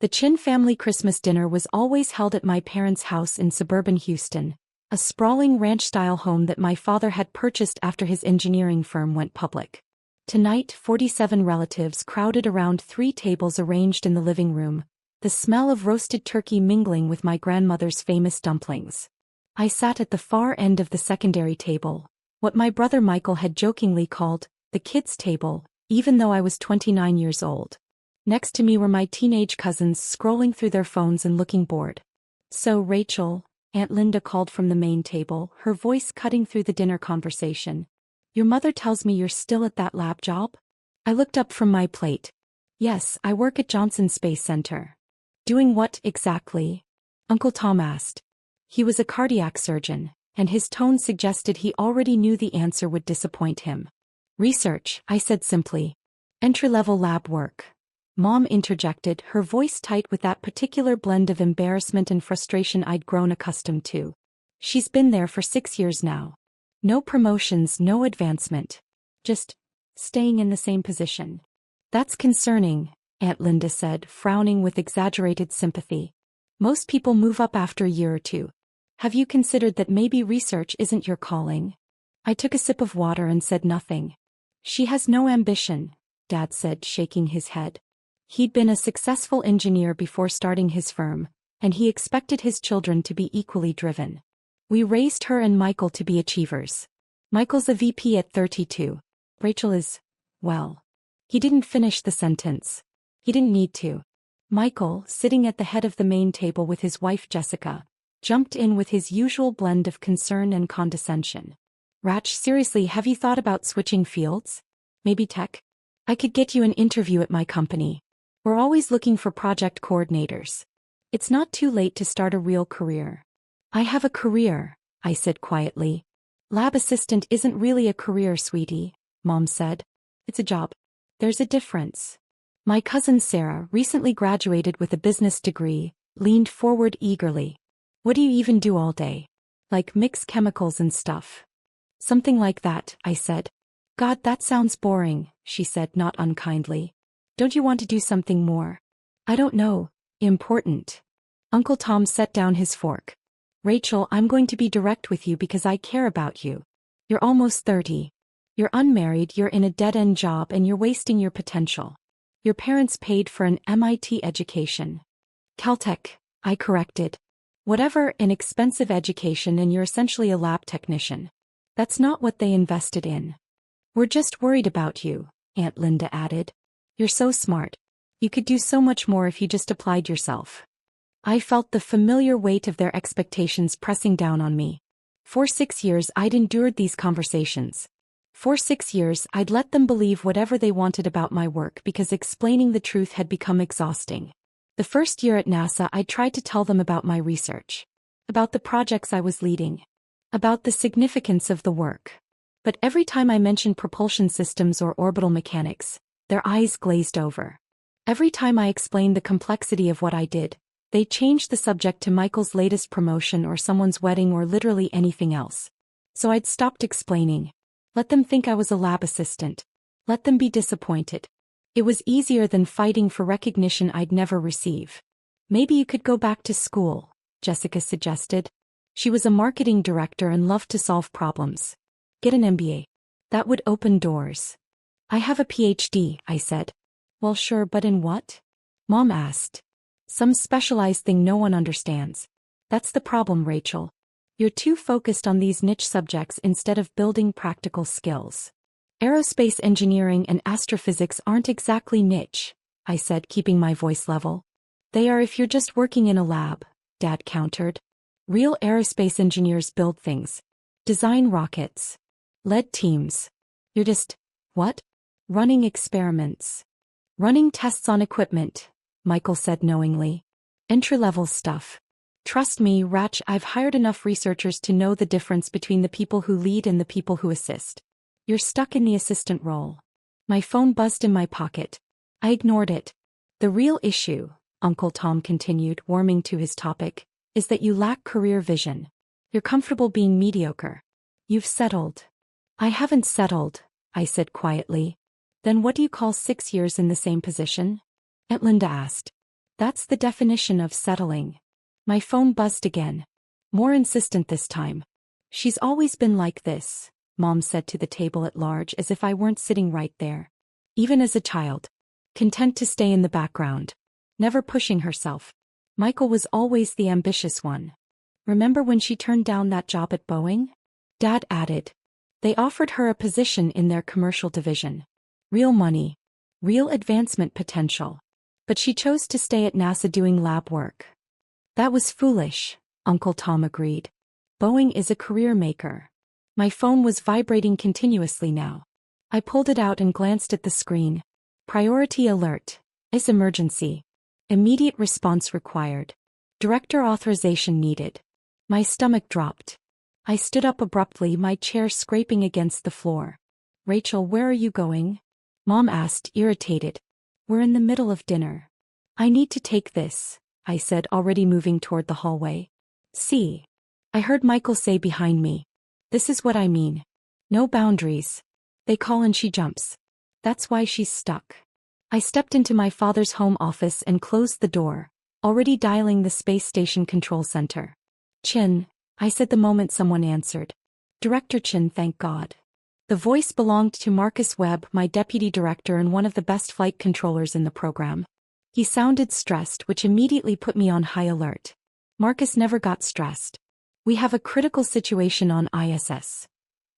The Chin family Christmas dinner was always held at my parents' house in suburban Houston, a sprawling ranch-style home that my father had purchased after his engineering firm went public. Tonight, 47 relatives crowded around 3 tables arranged in the living room, the smell of roasted turkey mingling with my grandmother's famous dumplings. I sat at the far end of the secondary table, what my brother Michael had jokingly called the kids' table, even though I was 29 years old. Next to me were my teenage cousins scrolling through their phones and looking bored. "So, Rachel," Aunt Linda called from the main table, her voice cutting through the dinner conversation. "Your mother tells me you're still at that lab job?" I looked up from my plate. "Yes, I work at Johnson Space Center." "Doing what exactly?" Uncle Tom asked. He was a cardiac surgeon, and his tone suggested he already knew the answer would disappoint him. "Research," I said simply. "Entry-level lab work." Mom interjected, her voice tight with that particular blend of embarrassment and frustration I'd grown accustomed to. "She's been there for 6 years now. No promotions, no advancement. Just staying in the same position." "That's concerning," Aunt Linda said, frowning with exaggerated sympathy. "Most people move up after a year or 2. Have you considered that maybe research isn't your calling?" I took a sip of water and said nothing. "She has no ambition," Dad said, shaking his head. He'd been a successful engineer before starting his firm, and he expected his children to be equally driven. "We raised her and Michael to be achievers. Michael's a VP at 32. Rachel is, well." He didn't finish the sentence. He didn't need to. Michael, sitting at the head of the main table with his wife Jessica, jumped in with his usual blend of concern and condescension. "Rach, seriously, have you thought about switching fields? Maybe tech? I could get you an interview at my company. We're always looking for project coordinators. It's not too late to start a real career." "I have a career," I said quietly. "Lab assistant isn't really a career, sweetie," Mom said. "It's a job. There's a difference." My cousin Sarah, recently graduated with a business degree, leaned forward eagerly. "What do you even do all day? Like mix chemicals and stuff?" "Something like that," I said. "God, that sounds boring," she said, not unkindly. "Don't you want to do something more?" "I don't know. Important." Uncle Tom set down his fork. "Rachel, I'm going to be direct with you because I care about you. You're almost 30. You're unmarried, you're in a dead-end job, and you're wasting your potential. Your parents paid for an MIT education." "Caltech," I corrected. "Whatever, an expensive education, and you're essentially a lab technician. That's not what they invested in." "We're just worried about you," Aunt Linda added. "You're so smart. You could do so much more if you just applied yourself." I felt the familiar weight of their expectations pressing down on me. For 6 years I'd endured these conversations. For 6 years I'd let them believe whatever they wanted about my work because explaining the truth had become exhausting. The first year at NASA I tried to tell them about my research. About the projects I was leading. About the significance of the work. But every time I mentioned propulsion systems or orbital mechanics, their eyes glazed over. Every time I explained the complexity of what I did, they changed the subject to Michael's latest promotion or someone's wedding or literally anything else. So I'd stopped explaining. Let them think I was a lab assistant. Let them be disappointed. It was easier than fighting for recognition I'd never receive. "Maybe you could go back to school," Jessica suggested. She was a marketing director and loved to solve problems. "Get an MBA. That would open doors." "I have a PhD," I said. "Well, sure, but in what?" Mom asked. "Some specialized thing no one understands. That's the problem, Rachel. You're too focused on these niche subjects instead of building practical skills. Aerospace engineering and astrophysics aren't exactly niche," I said, keeping my voice level. "They are if you're just working in a lab," Dad countered. "Real aerospace engineers build things. Design rockets. Lead teams. You're just, what? Running experiments. Running tests on equipment," Michael said knowingly. "Entry-level stuff. Trust me, Rach, I've hired enough researchers to know the difference between the people who lead and the people who assist. You're stuck in the assistant role." My phone buzzed in my pocket. I ignored it. "The real issue," Uncle Tom continued, warming to his topic, "is that you lack career vision. You're comfortable being mediocre. You've settled." "I haven't settled," I said quietly. "Then what do you call 6 years in the same position?" Aunt Linda asked. That's the definition of settling. My phone buzzed again. More insistent this time. She's always been like this, Mom said to the table at large as if I weren't sitting right there. Even as a child. Content to stay in the background. Never pushing herself. Michael was always the ambitious one. Remember when she turned down that job at Boeing? Dad added. They offered her a position in their commercial division. Real money. Real advancement potential. But she chose to stay at NASA doing lab work. That was foolish, Uncle Tom agreed. Boeing is a career maker. My phone was vibrating continuously now. I pulled it out and glanced at the screen. Priority alert. Is emergency. Immediate response required. Director authorization needed. My stomach dropped. I stood up abruptly, my chair scraping against the floor. Rachel, where are you going? Mom asked, irritated. We're in the middle of dinner. I need to take this, I said, already moving toward the hallway. See. I heard Michael say behind me. This is what I mean. No boundaries. They call and she jumps. That's why she's stuck. I stepped into my father's home office and closed the door, already dialing the space station control center. Chin, I said the moment someone answered. Director Chin, thank God. The voice belonged to Marcus Webb, my deputy director and one of the best flight controllers in the program. He sounded stressed, which immediately put me on high alert. Marcus never got stressed. We have a critical situation on ISS.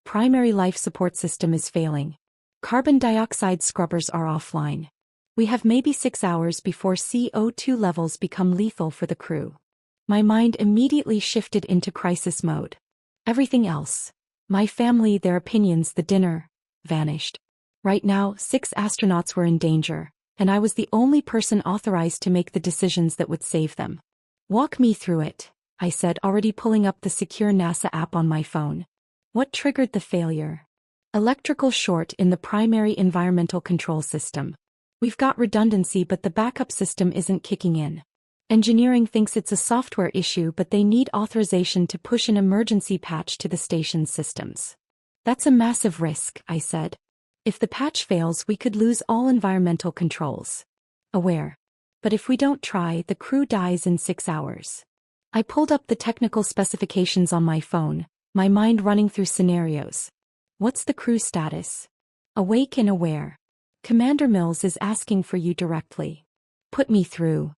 Primary life support system is failing. Carbon dioxide scrubbers are offline. We have maybe 6 hours before CO2 levels become lethal for the crew. My mind immediately shifted into crisis mode. Everything else, my family, their opinions, the dinner, vanished. Right now, 6 astronauts were in danger, and I was the only person authorized to make the decisions that would save them. Walk me through it, I said, already pulling up the secure NASA app on my phone. What triggered the failure? Electrical short in the primary environmental control system. We've got redundancy, but the backup system isn't kicking in. Engineering thinks it's a software issue, but they need authorization to push an emergency patch to the station's systems. That's a massive risk, I said. If the patch fails, we could lose all environmental controls. Aware. But if we don't try, the crew dies in 6 hours. I pulled up the technical specifications on my phone, my mind running through scenarios. What's the crew status? Awake and aware. Commander Mills is asking for you directly. Put me through.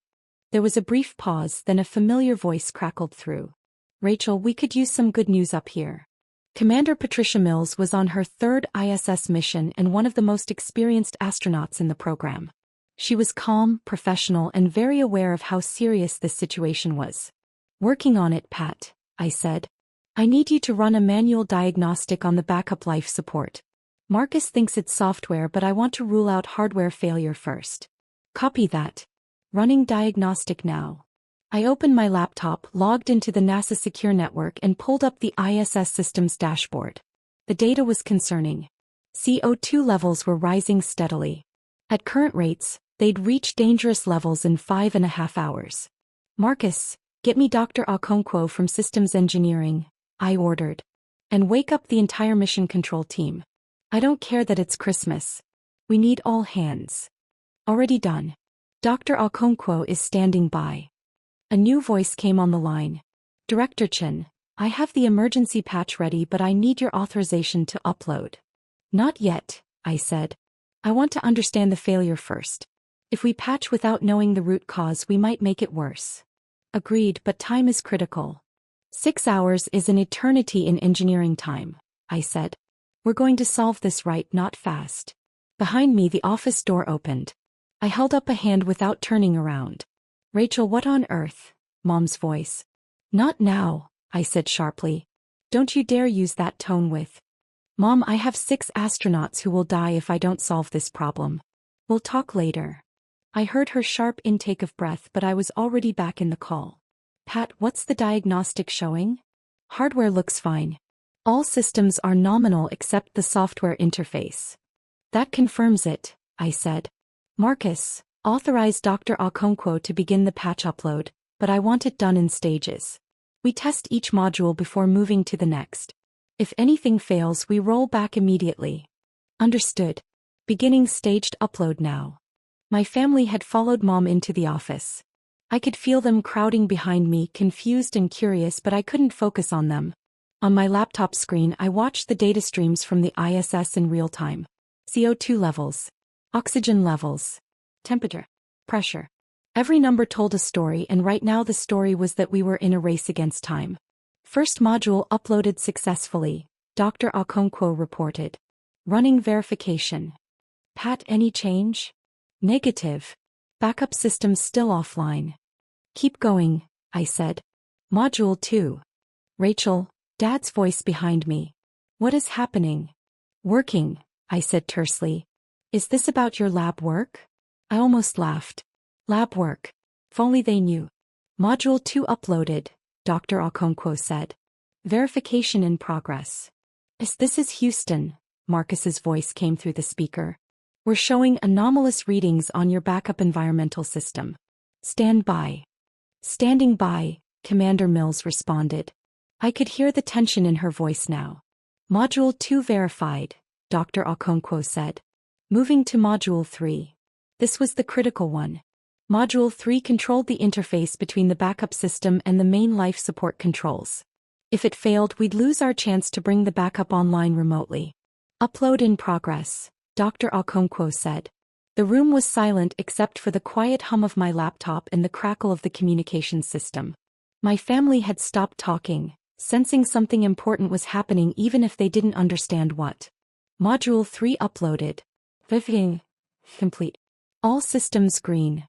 There was a brief pause, then a familiar voice crackled through. Rachel, we could use some good news up here. Commander Patricia Mills was on her 3rd ISS mission and one of the most experienced astronauts in the program. She was calm, professional, and very aware of how serious this situation was. Working on it, Pat, I said. I need you to run a manual diagnostic on the backup life support. Marcus thinks it's software, but I want to rule out hardware failure first. Copy that. Running diagnostic now. I opened my laptop, logged into the NASA Secure Network and pulled up the ISS systems dashboard. The data was concerning. CO2 levels were rising steadily. At current rates, they'd reach dangerous levels in 5.5 hours. Marcus, get me Dr. Okonkwo from Systems Engineering, I ordered. And wake up the entire mission control team. I don't care that it's Christmas. We need all hands. Already done. Dr. Okonkwo is standing by. A new voice came on the line. Director Chin, I have the emergency patch ready, but I need your authorization to upload. Not yet, I said. I want to understand the failure first. If we patch without knowing the root cause, we might make it worse. Agreed, but time is critical. 6 hours is an eternity in engineering time, I said. We're going to solve this right, not fast. Behind me, the office door opened. I held up a hand without turning around. Rachel, what on earth? Mom's voice. Not now, I said sharply. Don't you dare use that tone with. Mom, I have 6 astronauts who will die if I don't solve this problem. We'll talk later. I heard her sharp intake of breath, but I was already back in the call. Pat, what's the diagnostic showing? Hardware looks fine. All systems are nominal except the software interface. That confirms it, I said. Marcus, authorize Dr. Okonkwo to begin the patch upload, but I want it done in stages. We test each module before moving to the next. If anything fails, we roll back immediately. Understood. Beginning staged upload now. My family had followed Mom into the office. I could feel them crowding behind me, confused and curious, but I couldn't focus on them. On my laptop screen, I watched the data streams from the ISS in real time. CO2 levels, oxygen levels, temperature, pressure. Every number told a story, and right now the story was that we were in a race against time. First module uploaded successfully, Dr. Okonkwo reported. Running verification. Pat, any change? Negative. Backup systems still offline. Keep going, I said. Module 2. Rachel, Dad's voice behind me. What is happening? Working, I said tersely. Is this about your lab work? I almost laughed. Lab work. If only they knew. Module 2 uploaded, Dr. Okonkwo said. Verification in progress. This is Houston, Marcus's voice came through the speaker. We're showing anomalous readings on your backup environmental system. Stand by. Standing by, Commander Mills responded. I could hear the tension in her voice now. Module 2 verified, Dr. Okonkwo said. Moving to Module 3. This was the critical one. Module 3 controlled the interface between the backup system and the main life support controls. If it failed, we'd lose our chance to bring the backup online remotely. Upload in progress, Dr. Okonkwo said. The room was silent except for the quiet hum of my laptop and the crackle of the communication system. My family had stopped talking, sensing something important was happening even if they didn't understand what. Module 3 uploaded. Verification complete. All systems green.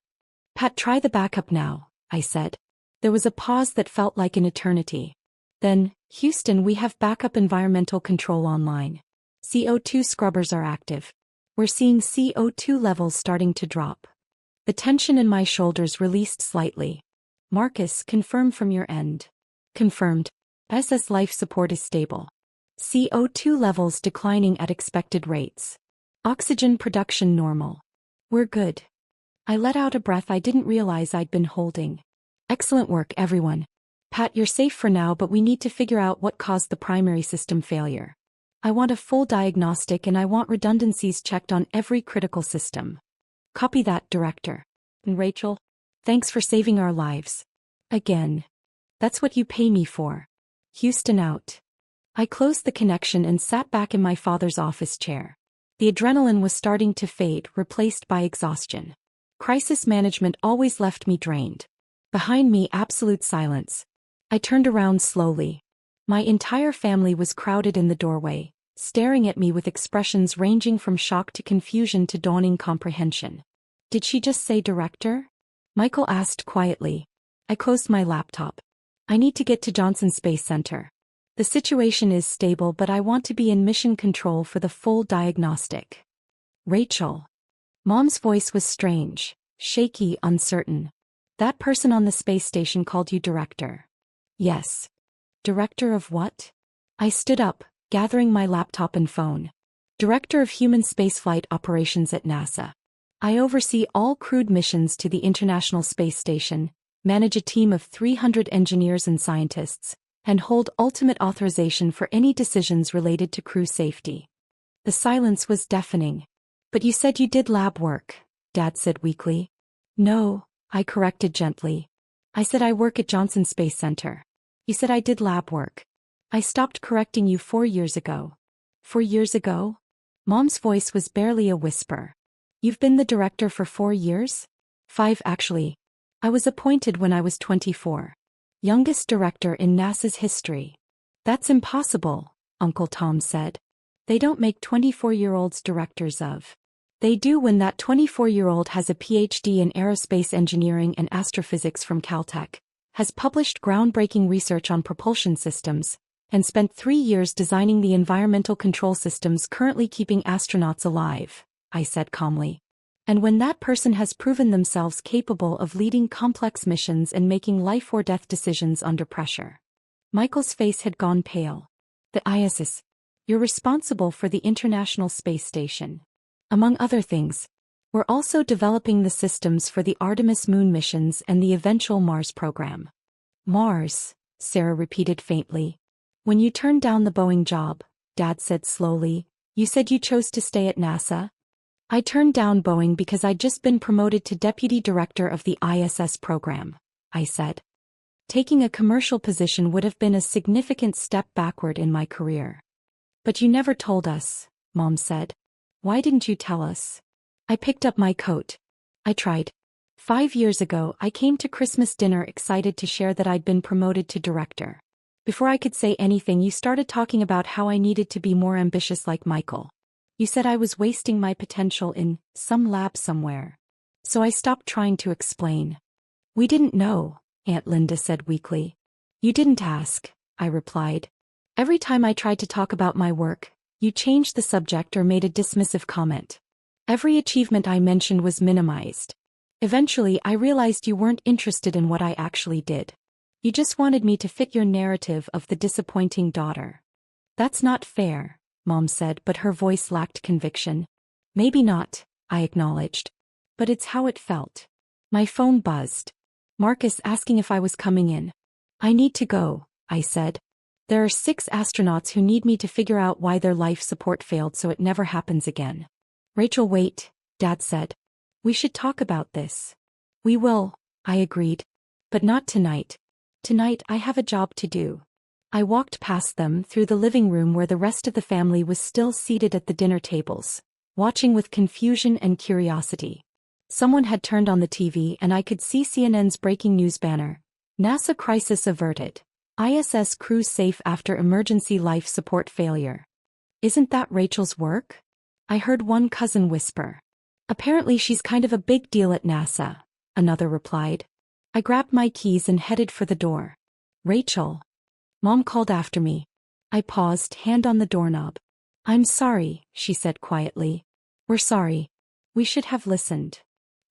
Pat, try the backup now, I said. There was a pause that felt like an eternity. Then, Houston, we have backup environmental control online. CO2 scrubbers are active. We're seeing CO2 levels starting to drop. The tension in my shoulders released slightly. Marcus, confirm from your end. Confirmed. SS life support is stable. CO2 levels declining at expected rates. Oxygen production normal. We're good. I let out a breath I didn't realize I'd been holding. Excellent work, everyone. Pat, you're safe for now, but we need to figure out what caused the primary system failure. I want a full diagnostic and I want redundancies checked on every critical system. Copy that, Director. And Rachel, thanks for saving our lives. Again. That's what you pay me for. Houston out. I closed the connection and sat back in my father's office chair. The adrenaline was starting to fade, replaced by exhaustion. Crisis management always left me drained. Behind me, absolute silence. I turned around slowly. My entire family was crowded in the doorway, staring at me with expressions ranging from shock to confusion to dawning comprehension. Did she just say director? Michael asked quietly. I closed my laptop. I need to get to Johnson Space Center. The situation is stable, but I want to be in mission control for the full diagnostic. Rachel. Mom's voice was strange, shaky, uncertain. That person on the space station called you director. Yes. Director of what? I stood up, gathering my laptop and phone. Director of Human Spaceflight Operations at NASA. I oversee all crewed missions to the International Space Station, manage a team of 300 engineers and scientists, and hold ultimate authorization for any decisions related to crew safety. The silence was deafening. But you said you did lab work, Dad said weakly. No, I corrected gently. I said I work at Johnson Space Center. You said I did lab work. I stopped correcting you 4 years ago. 4 years ago? Mom's voice was barely a whisper. You've been the director for 4 years? 5 actually. I was appointed when I was 24. Youngest director in NASA's history. That's impossible, Uncle Tom said. They don't make 24-year-olds directors of. They do when that 24-year-old has a PhD in aerospace engineering and astrophysics from Caltech, has published groundbreaking research on propulsion systems, and spent 3 years designing the environmental control systems currently keeping astronauts alive, I said calmly. And when that person has proven themselves capable of leading complex missions and making life-or-death decisions under pressure. Michael's face had gone pale. The ISS. You're responsible for the International Space Station. Among other things, we're also developing the systems for the Artemis moon missions and the eventual Mars program. Mars, Sarah repeated faintly. When you turned down the Boeing job, Dad said slowly, you said you chose to stay at NASA? I turned down Boeing because I'd just been promoted to deputy director of the ISS program, I said. Taking a commercial position would have been a significant step backward in my career. But you never told us, Mom said. Why didn't you tell us? I picked up my coat. I tried. 5 years ago, I came to Christmas dinner excited to share that I'd been promoted to director. Before I could say anything, you started talking about how I needed to be more ambitious like Michael. You said I was wasting my potential in some lab somewhere. So I stopped trying to explain. We didn't know, Aunt Linda said weakly. You didn't ask, I replied. Every time I tried to talk about my work, you changed the subject or made a dismissive comment. Every achievement I mentioned was minimized. Eventually, I realized you weren't interested in what I actually did. You just wanted me to fit your narrative of the disappointing daughter. That's not fair, Mom said, but her voice lacked conviction. Maybe not, I acknowledged. But it's how it felt. My phone buzzed. Marcus asking if I was coming in. I need to go, I said. There are 6 astronauts who need me to figure out why their life support failed so it never happens again. Rachel, wait, Dad said. We should talk about this. We will, I agreed. But not tonight. Tonight I have a job to do. I walked past them through the living room where the rest of the family was still seated at the dinner tables, watching with confusion and curiosity. Someone had turned on the TV and I could see CNN's breaking news banner. NASA crisis averted. ISS crew safe after emergency life support failure. Isn't that Rachel's work? I heard one cousin whisper. Apparently she's kind of a big deal at NASA, another replied. I grabbed my keys and headed for the door. Rachel. Mom called after me. I paused, hand on the doorknob. I'm sorry, she said quietly. We're sorry. We should have listened.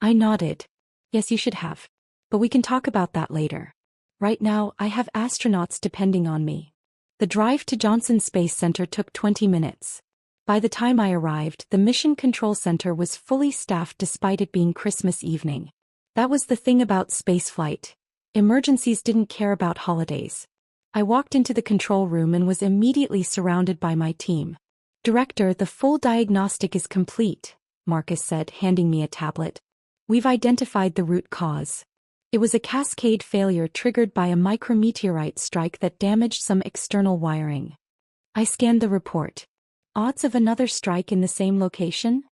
I nodded. Yes, you should have. But we can talk about that later. Right now, I have astronauts depending on me. The drive to Johnson Space Center took 20 minutes. By the time I arrived, the Mission Control Center was fully staffed despite it being Christmas evening. That was the thing about spaceflight. Emergencies didn't care about holidays. I walked into the control room and was immediately surrounded by my team. Director, the full diagnostic is complete, Marcus said, handing me a tablet. We've identified the root cause. It was a cascade failure triggered by a micrometeorite strike that damaged some external wiring. I scanned the report. Odds of another strike in the same location?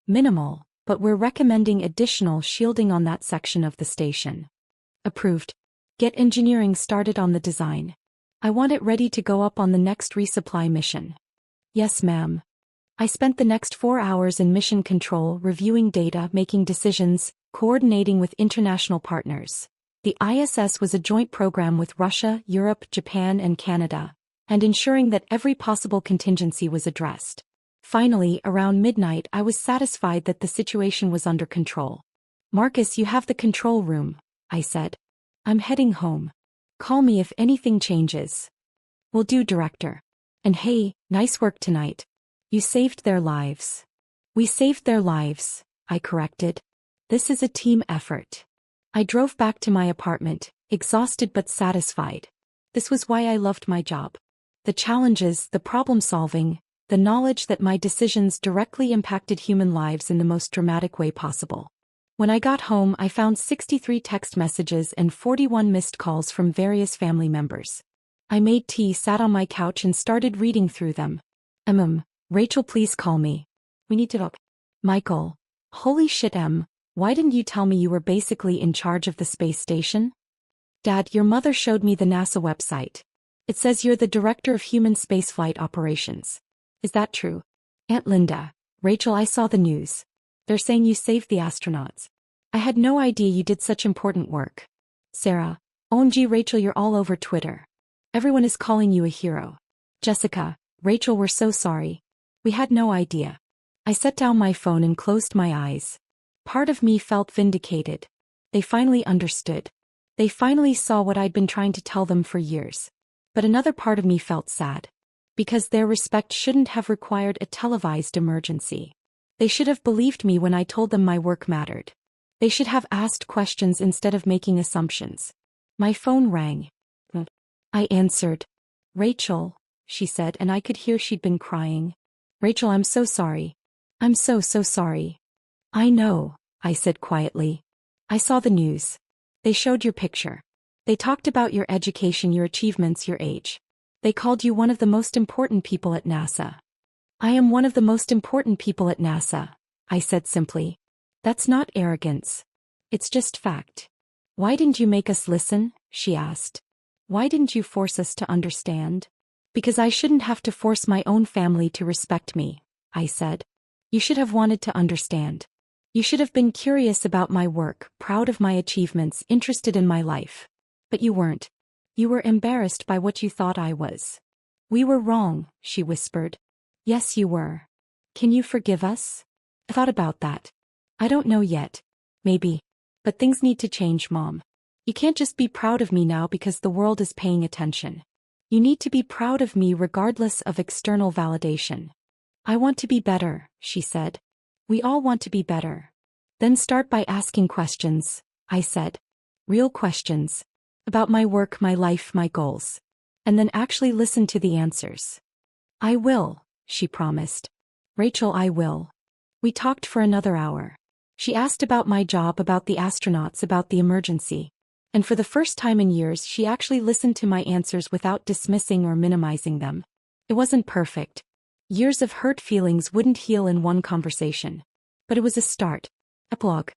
Minimal, but we're recommending additional shielding on that section of the station. Approved. Get engineering started on the design. I want it ready to go up on the next resupply mission. Yes, ma'am. I spent the next 4 hours in mission control reviewing data, making decisions, coordinating with international partners. The ISS was a joint program with Russia, Europe, Japan, and Canada, and ensuring that every possible contingency was addressed. Finally, around midnight, I was satisfied that the situation was under control. Marcus, you have the control room, I said. I'm heading home. Call me if anything changes. Will do, Director. And hey, nice work tonight. You saved their lives. We saved their lives, I corrected. This is a team effort. I drove back to my apartment, exhausted but satisfied. This was why I loved my job. The challenges, the problem-solving, the knowledge that my decisions directly impacted human lives in the most dramatic way possible. When I got home, I found 63 text messages and 41 missed calls from various family members. I made tea, sat on my couch and started reading through them. Rachel, please call me. We need to talk. Michael. Holy shit, why didn't you tell me you were basically in charge of the space station? Dad, your mother showed me the NASA website. It says you're the director of human spaceflight operations. Is that true? Aunt Linda. Rachel, I saw the news. They're saying you saved the astronauts. I had no idea you did such important work. Sarah. OMG, Rachel, you're all over Twitter. Everyone is calling you a hero. Jessica. Rachel, we're so sorry. We had no idea. I set down my phone and closed my eyes. Part of me felt vindicated. They finally understood. They finally saw what I'd been trying to tell them for years. But another part of me felt sad. Because their respect shouldn't have required a televised emergency. They should have believed me when I told them my work mattered. They should have asked questions instead of making assumptions. My phone rang. I answered. Rachel, she said, and I could hear she'd been crying. Rachel, I'm so sorry. I'm so sorry. I know, I said quietly. I saw the news. They showed your picture. They talked about your education, your achievements, your age. They called you one of the most important people at NASA. I am one of the most important people at NASA, I said simply. That's not arrogance. It's just fact. Why didn't you make us listen? She asked. Why didn't you force us to understand? Because I shouldn't have to force my own family to respect me, I said. You should have wanted to understand. You should have been curious about my work, proud of my achievements, interested in my life. But you weren't. You were embarrassed by what you thought I was. We were wrong, she whispered. Yes, you were. Can you forgive us? I thought about that. I don't know yet. Maybe. But things need to change, Mom. You can't just be proud of me now because the world is paying attention. You need to be proud of me regardless of external validation. I want to be better, she said. We all want to be better. Then start by asking questions, I said. Real questions. About my work, my life, my goals. And then actually listen to the answers. I will, she promised. Rachel, I will. We talked for another hour. She asked about my job, about the astronauts, about the emergency. And for the first time in years, she actually listened to my answers without dismissing or minimizing them. It wasn't perfect. Years of hurt feelings wouldn't heal in one conversation. But it was a start. Epilogue.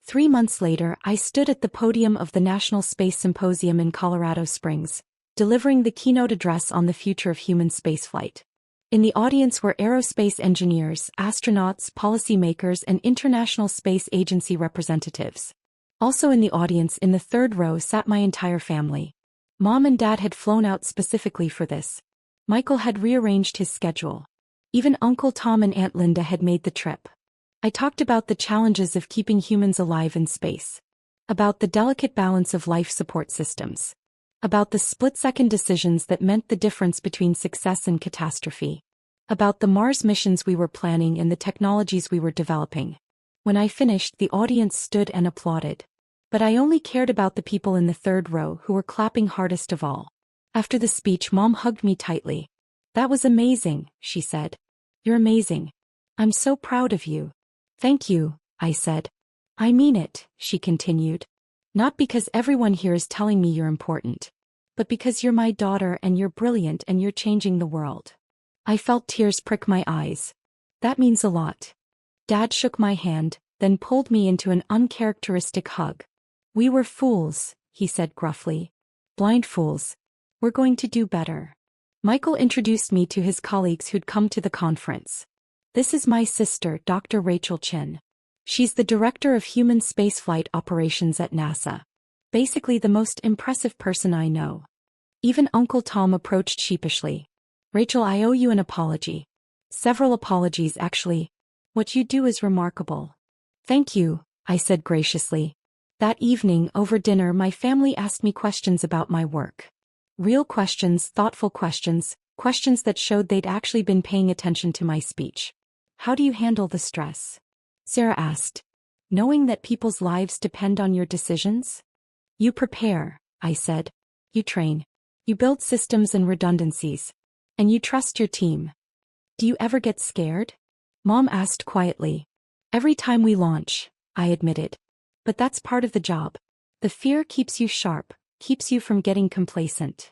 3 months later, I stood at the podium of the National Space Symposium in Colorado Springs, delivering the keynote address on the future of human spaceflight. In the audience were aerospace engineers, astronauts, policymakers, and International Space Agency representatives. Also in the audience in the third row sat my entire family. Mom and Dad had flown out specifically for this. Michael had rearranged his schedule. Even Uncle Tom and Aunt Linda had made the trip. I talked about the challenges of keeping humans alive in space. About the delicate balance of life support systems. About the split-second decisions that meant the difference between success and catastrophe. About the Mars missions we were planning and the technologies we were developing. When I finished, the audience stood and applauded. But I only cared about the people in the third row who were clapping hardest of all. After the speech, Mom hugged me tightly. That was amazing, she said. You're amazing. I'm so proud of you. Thank you, I said. I mean it, she continued. Not because everyone here is telling me you're important. But because you're my daughter and you're brilliant and you're changing the world. I felt tears prick my eyes. That means a lot. Dad shook my hand, then pulled me into an uncharacteristic hug. We were fools, he said gruffly. Blind fools. We're going to do better. Michael introduced me to his colleagues who'd come to the conference. This is my sister, Dr. Rachel Chin. She's the director of human spaceflight operations at NASA. Basically the most impressive person I know. Even Uncle Tom approached sheepishly. Rachel, I owe you an apology. Several apologies, actually. What you do is remarkable. Thank you, I said graciously. That evening, over dinner, my family asked me questions about my work. Real questions, thoughtful questions, questions that showed they'd actually been paying attention to my speech. How do you handle the stress? Sarah asked. Knowing that people's lives depend on your decisions? You prepare, I said. You train. You build systems and redundancies. And you trust your team. Do you ever get scared? Mom asked quietly. Every time we launch, I admitted. But that's part of the job. The fear keeps you sharp, keeps you from getting complacent.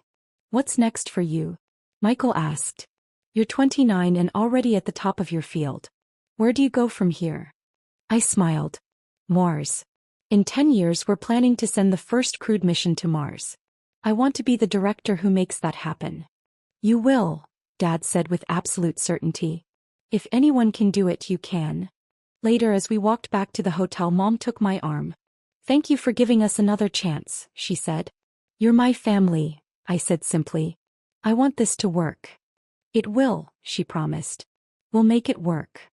What's next for you? Michael asked. You're 29 and already at the top of your field. Where do you go from here? I smiled. Mars. In 10 years we're planning to send the first crewed mission to Mars. I want to be the director who makes that happen. You will, Dad said with absolute certainty. If anyone can do it, you can. Later, as we walked back to the hotel, Mom took my arm. Thank you for giving us another chance, she said. You're my family, I said simply. I want this to work. It will, she promised. We'll make it work.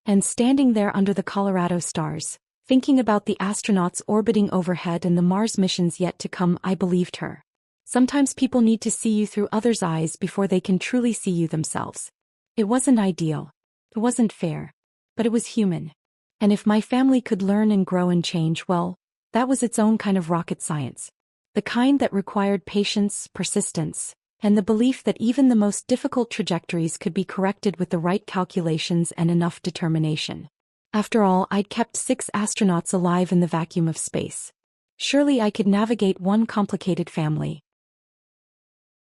And standing there under the Colorado stars, thinking about the astronauts orbiting overhead and the Mars missions yet to come, I believed her. Sometimes people need to see you through others' eyes before they can truly see you themselves. It wasn't ideal. It wasn't fair. But it was human. And if my family could learn and grow and change, well, that was its own kind of rocket science. The kind that required patience, persistence, and the belief that even the most difficult trajectories could be corrected with the right calculations and enough determination. After all, I'd kept 6 astronauts alive in the vacuum of space. Surely I could navigate one complicated family.